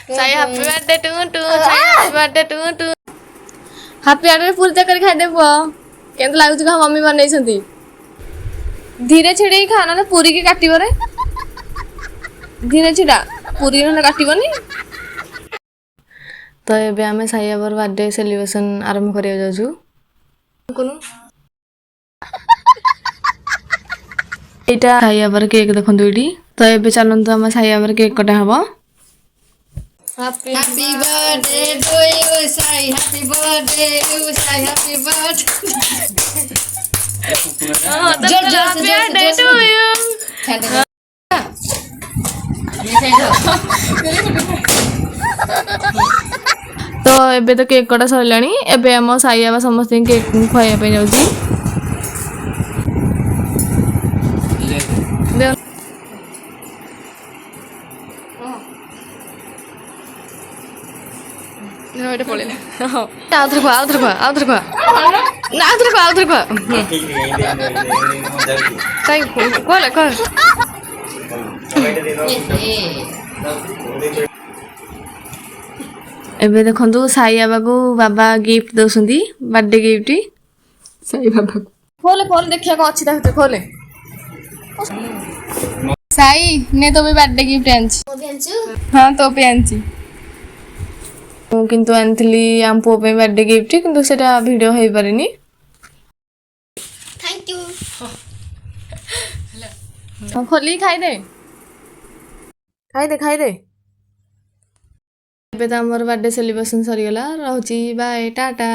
Sai happy birthday to to Sai happy birthday to to happy birthday पूरी तक खाई दे पुआ केंत लागुच का मम्मी बनैछंती धीरे छिड़े खा ना पूरी के काटिबो रे धीरे छिड़ा पूरी न काटिबोनी तो एबे आमे साई बाबार बर्थडे सेलिब्रेशन आरंभ करिया जाजु कोनु एटा साई बाबार केक देखंतु एटी तो एबे चलंतु हम साई बाबार केक कटा हबो Happy birthday to you, Sai. Happy birthday to Sai. Happy birthday. Happy birthday to you. तो एबे तो केक कटा सरलानी एबे हम साई बाबा समस्त केक खुआइया पे जाउची No, pole. Outro qua. Sai, qual? एबे देखंतु साई बाबा को बाबा gift दोसंती birthday gift Sai Baba खोले देखिया को अछि ताते खोले साई ने तो भी बर्थडे गिफ्ट आंची हां तो पे आंची किंतु आनथली आम पो पे बर्थडे गिफ्ट किंतु सेटा वीडियो होई परिनी थैंक यू हां खोली खाई दे एबे त हमर बर्थडे सेलिब्रेशन सरी गला रहउची बाय टाटा।